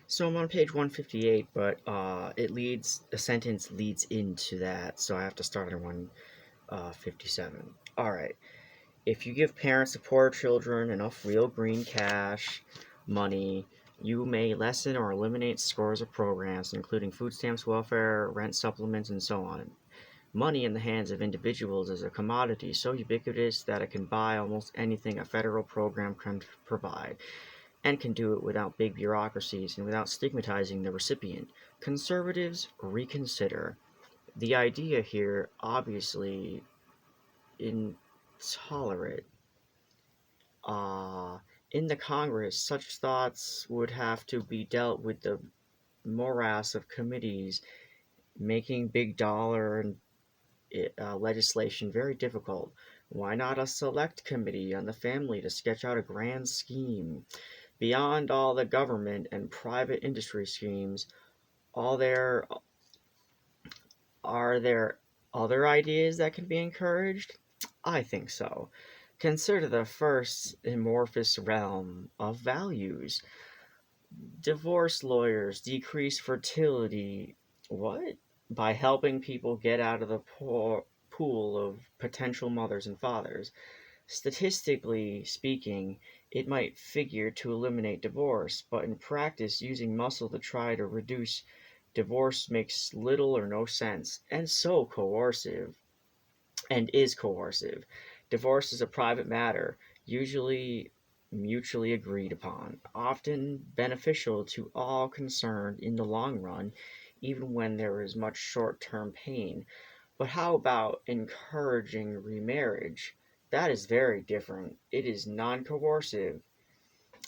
So I'm on page 158, but a sentence leads into that, so I have to start at 157. All right. If you give parents of poor children enough real green cash money, you may lessen or eliminate scores of programs, including food stamps, welfare, rent supplements, and so on. Money in the hands of individuals is a commodity so ubiquitous that it can buy almost anything a federal program can provide, and can do it without big bureaucracies and without stigmatizing the recipient. Conservatives reconsider. The idea here, obviously intolerant. Uh, in the Congress, such thoughts would have to be dealt with the morass of committees, making big dollar and legislation very difficult. Why not a select committee on the family to sketch out a grand scheme? Beyond all the government and private industry schemes, all there are there other ideas that can be encouraged? I think so. Consider the first amorphous realm of values. Divorce lawyers decrease fertility. What? By helping people get out of the pool of potential mothers and fathers. Statistically speaking, it might figure to eliminate divorce, but in practice, using muscle to try to reduce divorce makes little or no sense, and so coercive, and is coercive. Divorce is a private matter, usually mutually agreed upon, often beneficial to all concerned in the long run, even when there is much short term pain. But how about encouraging remarriage? That is very different. It is non coercive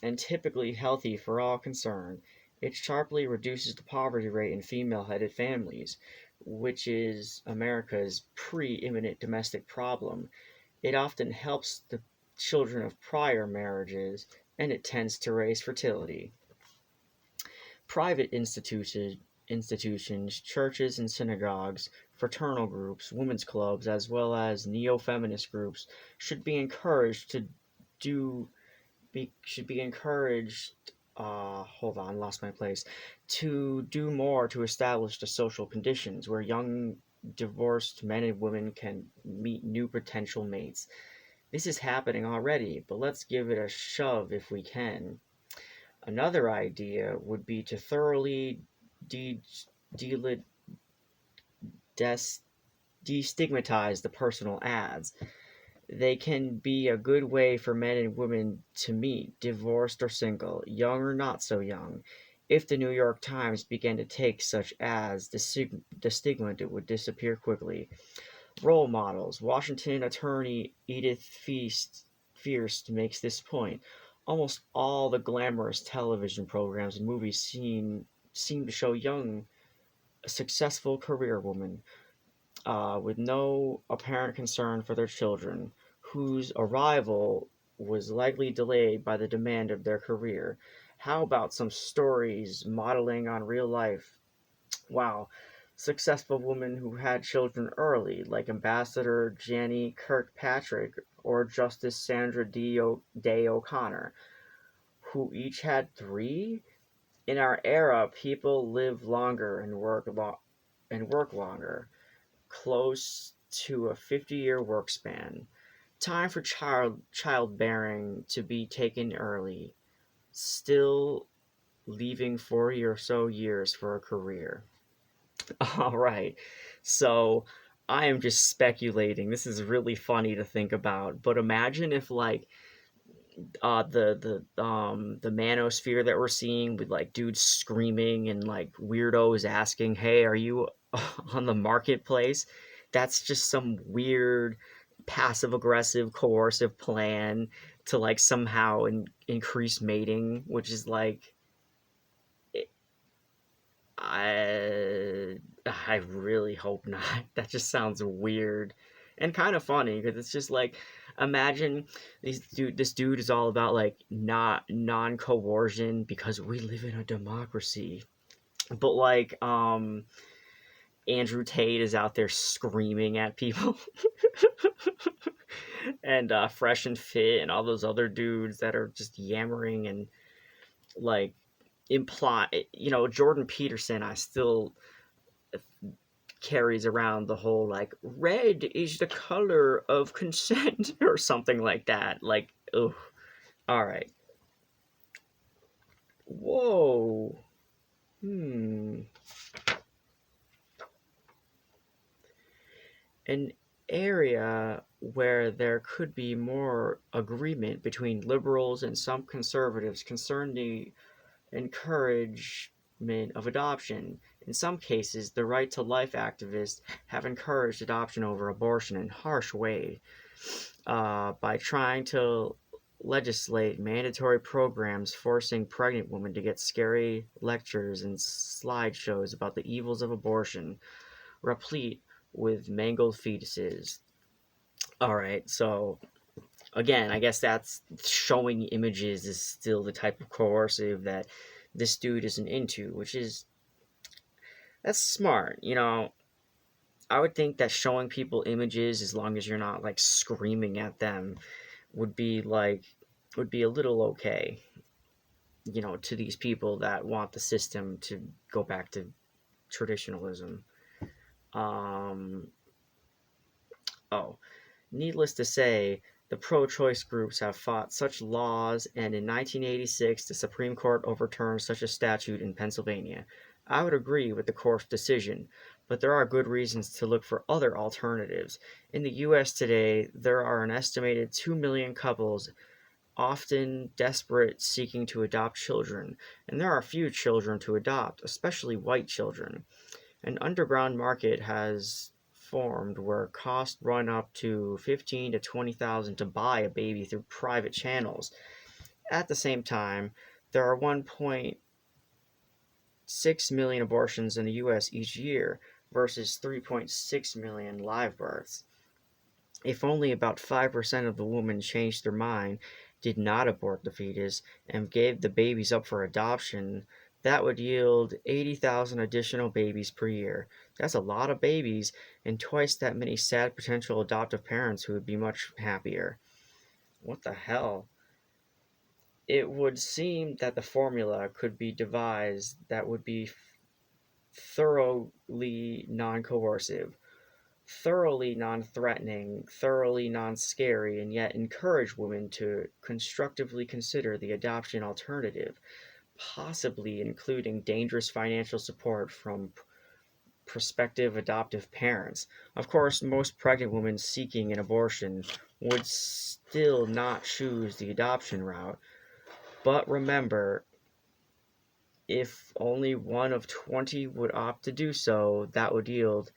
and typically healthy for all concerned. It sharply reduces the poverty rate in female headed families, which is America's preeminent domestic problem. It often helps the children of prior marriages, and it tends to raise fertility. Private institutions, churches and synagogues, fraternal groups, women's clubs, as well as neo-feminist groups should be encouraged to do should be encouraged hold on, lost my place, to do more to establish the social conditions where young divorced men and women can meet new potential mates. This is happening already, but let's give it a shove if we can. Another idea would be to thoroughly de- de- des- destigmatize the personal ads. They can be a good way for men and women to meet, divorced or single, young or not so young. If the New York Times began to take such ads, the stigma would disappear quickly. Role models. Washington attorney Edith Fierst makes this point. Almost all the glamorous television programs and movies seem to show young, successful career women with no apparent concern for their children, whose arrival was likely delayed by the demand of their career. How about some stories modeling on real life? Wow. Successful women who had children early, like Ambassador Janie Kirkpatrick or Justice Sandra Day O'Connor, who each had three. In our era, people live longer and work longer, close to a 50-year work span. Time for childbearing to be taken early, still leaving 40 or so years for a career. All right. So I am just speculating. This is really funny to think about, but imagine if like the manosphere that we're seeing with like dudes screaming and like weirdos asking, "Hey, are you on the marketplace?" That's just some weird passive aggressive coercive plan to like somehow increase mating, which is like I really hope not. That just sounds weird and kind of funny because it's just like imagine this dude is all about like not non-coercion because we live in a democracy. But like Andrew Tate is out there screaming at people and Fresh and Fit and all those other dudes that are just yammering and like imply, Jordan Peterson, I still carries around the whole like red is the color of consent or something like that. Like, oh, all right. Whoa. Hmm. An area where there could be more agreement between liberals and some conservatives concern the encouragement of adoption. In some cases, the right to life activists have encouraged adoption over abortion in harsh ways by trying to legislate mandatory programs forcing pregnant women to get scary lectures and slideshows about the evils of abortion, replete with mangled fetuses. All right, so again, I guess that's showing images is still the type of coercive that this dude isn't into, which is that's smart. I would think that showing people images, as long as you're not like screaming at them, would be like would be a little okay. To these people that want the system to go back to traditionalism. Um, oh, Needless to say, the pro-choice groups have fought such laws, and in 1986 the Supreme Court overturned such a statute in Pennsylvania. I would agree with the court's decision, but there are good reasons to look for other alternatives. In the US today, there are an estimated 2 million couples, often desperate, seeking to adopt children, and there are few children to adopt, especially white children. An underground market has formed where costs run up to 15 to 20,000 to buy a baby through private channels. At the same time, there are 1.6 million abortions in the US each year versus 3.6 million live births. If only about 5% of the women changed their mind, did not abort the fetus, and gave the babies up for adoption, that would yield 80,000 additional babies per year. That's a lot of babies, and twice that many sad potential adoptive parents who would be much happier. What the hell? It would seem that the formula could be devised that would be thoroughly non coercive, thoroughly non-threatening, thoroughly non-scary, and yet encourage women to constructively consider the adoption alternative, possibly including dangerous financial support from prospective adoptive parents. Of course, most pregnant women seeking an abortion would still not choose the adoption route, but remember, if only one of 20 would opt to do so, that would yield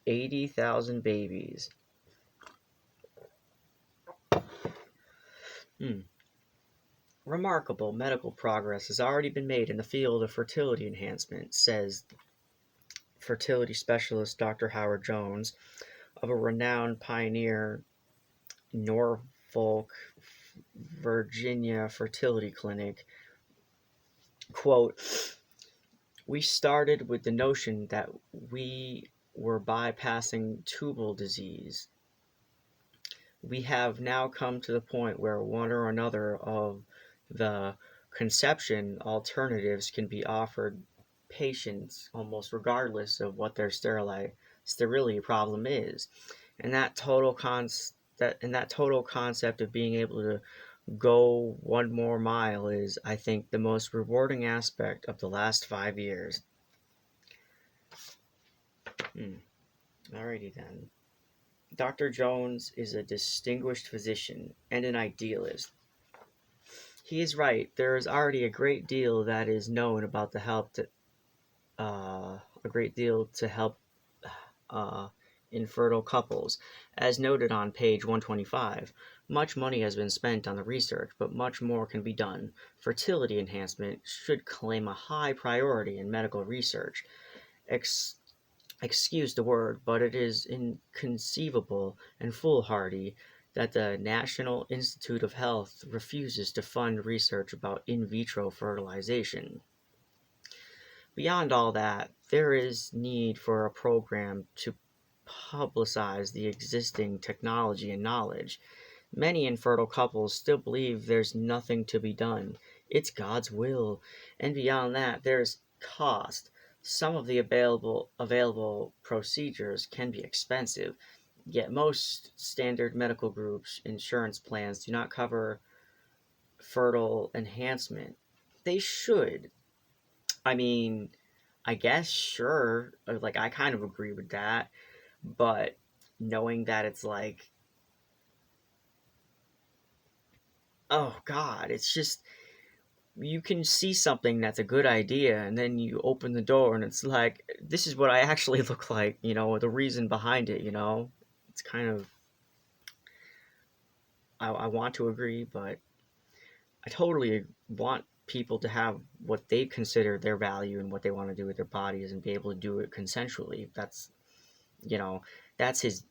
80,000 babies. Hmm. Remarkable medical progress has already been made in the field of fertility enhancement, says fertility specialist Dr. Howard Jones of a renowned pioneer Norfolk, Virginia fertility clinic. Quote, "We started with the notion that we were bypassing tubal disease. We have now come to the point where one or another of the conception alternatives can be offered patients almost regardless of what their sterility problem is. And that total concept of being able to go one more mile is, I think, the most rewarding aspect of the last 5 years." Alrighty then. Dr. Jones is a distinguished physician and an idealist. He is right. There is already a great deal that is known about a great deal to help uh, infertile couples. As noted on page 125, much money has been spent on the research, but much more can be done. Fertility enhancement should claim a high priority in medical research. Excuse the word, but it is inconceivable and foolhardy that the National Institute of Health refuses to fund research about in vitro fertilization. Beyond all that, there is need for a program to publicize the existing technology and knowledge. Many infertile couples still believe there's nothing to be done. It's God's will. And beyond that, there's cost. Some of the available procedures can be expensive, yet most standard medical groups insurance plans do not cover fertile enhancement. They should. I mean, I guess sure, like I kind of agree with that, but knowing that it's like, oh god, it's just you can see something that's a good idea and then you open the door and it's like this is what I actually look like, the reason behind it. It's kind of I want to agree, but I totally want people to have what they consider their value and what they want to do with their bodies and be able to do it consensually. You know that's his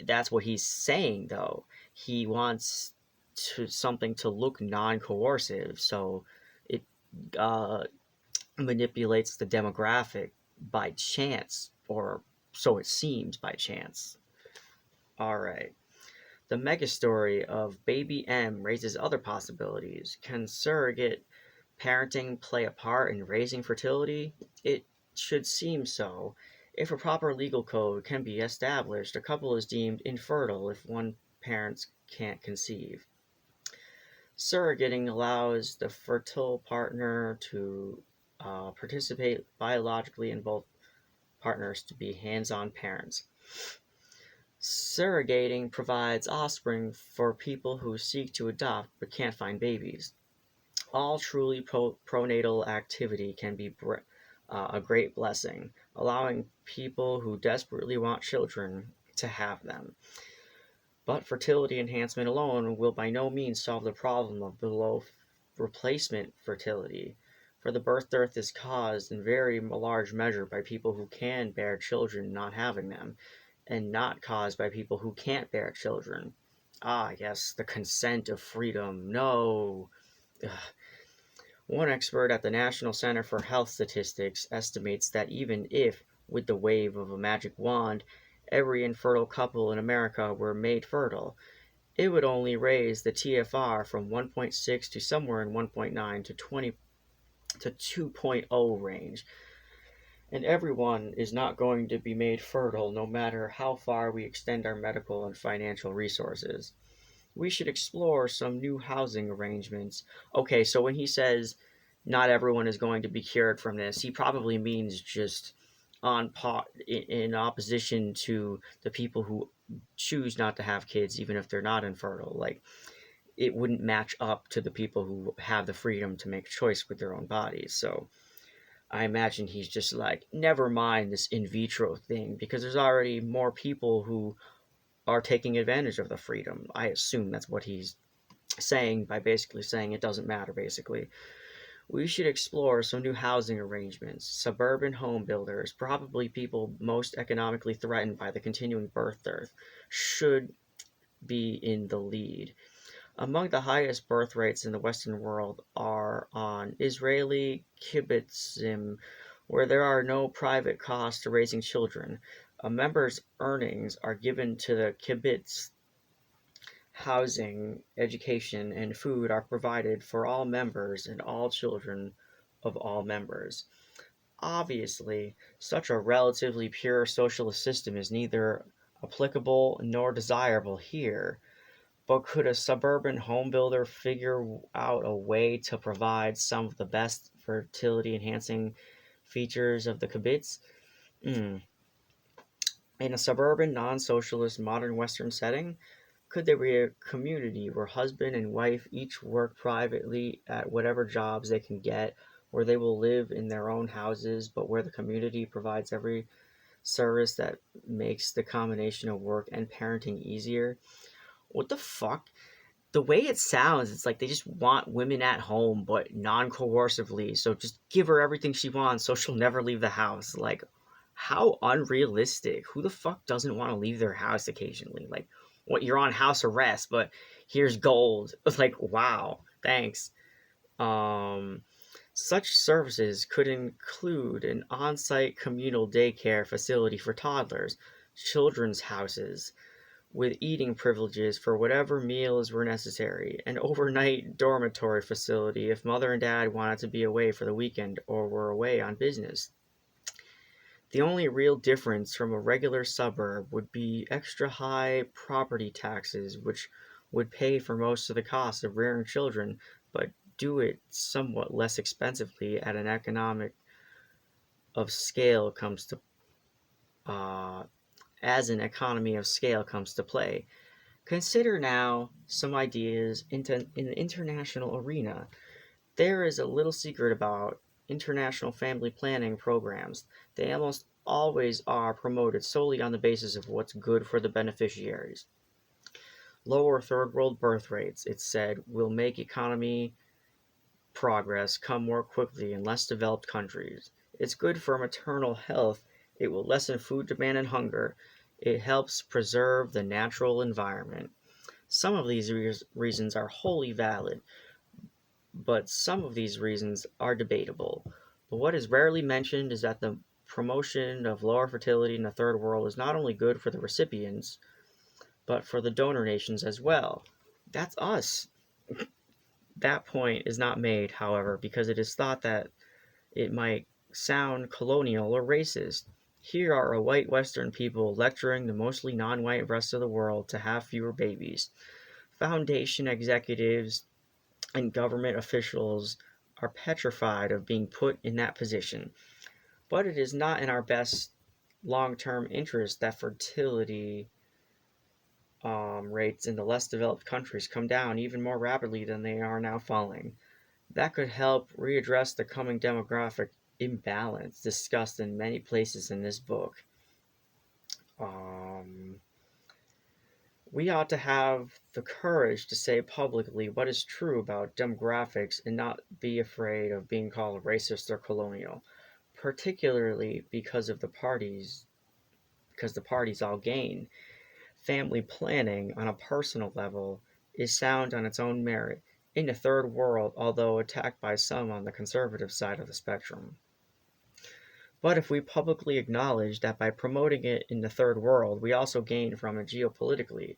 that's what he's saying though. He wants something to look non-coercive, so it uh manipulates the demographic by chance, or so it seems by chance. All right. The mega story of Baby M raises other possibilities. Can surrogate parenting play a part in raising fertility? It should seem so. If a proper legal code can be established, a couple is deemed infertile if one parent can't conceive. Surrogating allows the fertile partner to participate biologically in both partners to be hands on parents. Surrogating provides offspring for people who seek to adopt but can't find babies. All truly pronatal activity can be a great blessing, allowing people who desperately want children to have them. But fertility enhancement alone will by no means solve the problem of below replacement fertility, for the birth dearth is caused in very large measure by people who can bear children not having them, and not caused by people who can't bear children. Ah, yes, the consent of freedom. No. Ugh. One expert at the National Center for Health Statistics estimates that even if, with the wave of a magic wand, every infertile couple in America were made fertile, it would only raise the TFR from 1.6 to somewhere in 1.9 to 20 to 2.0 range. And everyone is not going to be made fertile no matter how far we extend our medical and financial resources. We should explore some new housing arrangements. Okay, so when he says not everyone is going to be cured from this, he probably means just in opposition to the people who choose not to have kids even if they're not infertile. Like it wouldn't match up to the people who have the freedom to make a choice with their own bodies. So I imagine he's just like, never mind this in vitro thing because there's already more people who are taking advantage of the freedom. I assume that's what he's saying by basically saying it doesn't matter, basically. We should explore some new housing arrangements. Suburban home builders, probably people most economically threatened by the continuing birth dearth, should be in the lead. Among the highest birth rates in the Western world are on Israeli kibbutzim, where there are no private costs to raising children. A member's earnings are given to the kibbutz. Housing, education, and food are provided for all members and all children of all members. Obviously, such a relatively pure socialist system is neither applicable nor desirable here. But could a suburban home builder figure out a way to provide some of the best fertility enhancing features of the kibbutz? Mm. In a suburban, non socialist, modern Western setting, could there be a community where husband and wife each work privately at whatever jobs they can get, where they will live in their own houses, but where the community provides every service that makes the combination of work and parenting easier? What the fuck? The way it sounds, it's like they just want women at home, but non-coercively. So just give her everything she wants, so she'll never leave the house. Like, how unrealistic? Who the fuck doesn't want to leave their house occasionally? Like, what? You're on house arrest, but here's gold. It's like, wow, thanks. Um, Such services could include an on-site communal daycare facility for toddlers, children's houses, with eating privileges for whatever meals were necessary, an overnight dormitory facility if mother and dad wanted to be away for the weekend or were away on business. The only real difference from a regular suburb would be extra high property taxes, which would pay for most of the cost of rearing children, but do it somewhat less expensively at an economic of scale comes to uh, as an economy of scale comes to play. Consider now some ideas in the international arena. There is a little secret about international family planning programs. They almost always are promoted solely on the basis of what's good for the beneficiaries. Lower third world birth rates, it's said, will make economy progress come more quickly in less developed countries. It's good for maternal health. It will lessen food demand and hunger. It helps preserve the natural environment. Some of these reasons are wholly valid, but some of these reasons are debatable. But what is rarely mentioned is that the promotion of lower fertility in the third world is not only good for the recipients, but for the donor nations as well. That's us. That point is not made, however, because it is thought that it might sound colonial or racist. Here are a white Western people lecturing the mostly non white rest of the world to have fewer babies. Foundation executives and government officials are petrified of being put in that position. But it is not in our best long term interest that fertility rates in the less developed countries come down even more rapidly than they are now falling. That could help readdress the coming demographic imbalance discussed in many places in this book. Um, we ought to have the courage to say publicly what is true about demographics and not be afraid of being called racist or colonial, particularly because the parties all gain. Family planning on a personal level is sound on its own merit in the third world, although attacked by some on the conservative side of the spectrum. But if we publicly acknowledge that by promoting it in the third world, we also gain from it geopolitically,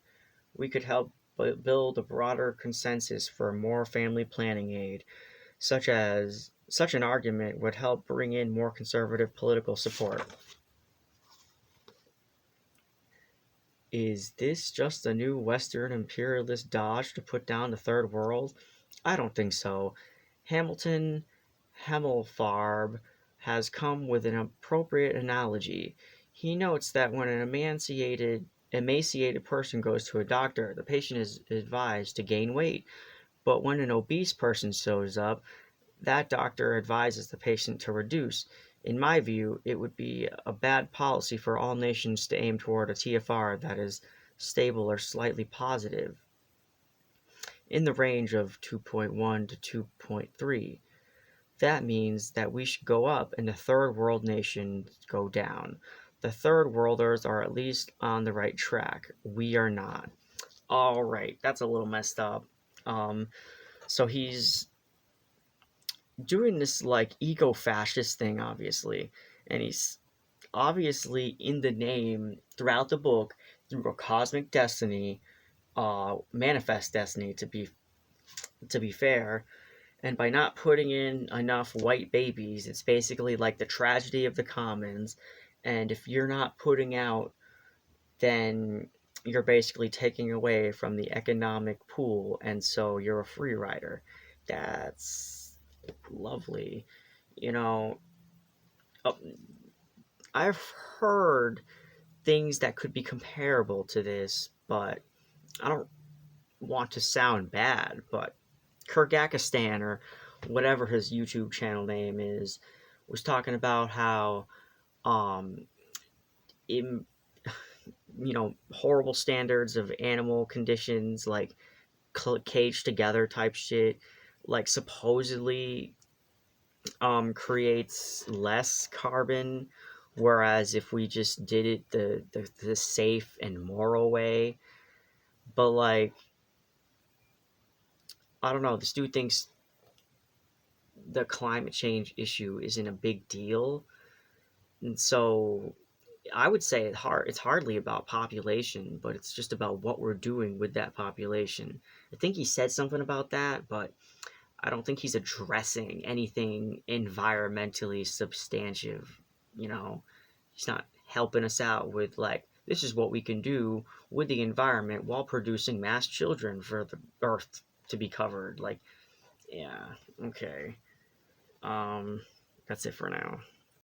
we could help build a broader consensus for more family planning aid, such an argument would help bring in more conservative political support. Is this just a new Western imperialist dodge to put down the third world? I don't think so. Hamilton Himmelfarb has come with an appropriate analogy. He notes that when an emaciated person goes to a doctor, the patient is advised to gain weight. But when an obese person shows up, that doctor advises the patient to reduce. In my view, it would be a bad policy for all nations to aim toward a TFR that is stable or slightly positive in the range of 2.1 to 2.3. That means that we should go up and the third world nations go down. The third worlders are at least on the right track. We are not. All right, that's a little messed up. Um, so he's doing this like eco-fascist thing, obviously, and he's obviously in the name throughout the book through a cosmic destiny, manifest destiny to be fair. And by not putting in enough white babies, it's basically like the tragedy of the commons. And if you're not putting out, then you're basically taking away from the economic pool, and so you're a free rider. That's lovely. You know, uh, I've heard things that could be comparable to this, but I don't want to sound bad. But Kyrgyzstan, or whatever his YouTube channel name is, was talking about how um in horrible standards of animal conditions, like caged together type shit, like supposedly creates less carbon, whereas if we just did it the safe and moral way. But like, I don't know, this dude thinks the climate change issue isn't a big deal, and so I would say it's hardly about population, but it's just about what we're doing with that population. I think he said something about that, but I don't think he's addressing anything environmentally substantive. You know, he's not helping us out with like this is what we can do with the environment while producing mass children for the earth to be covered. Like, yeah, okay. Um, that's it for now.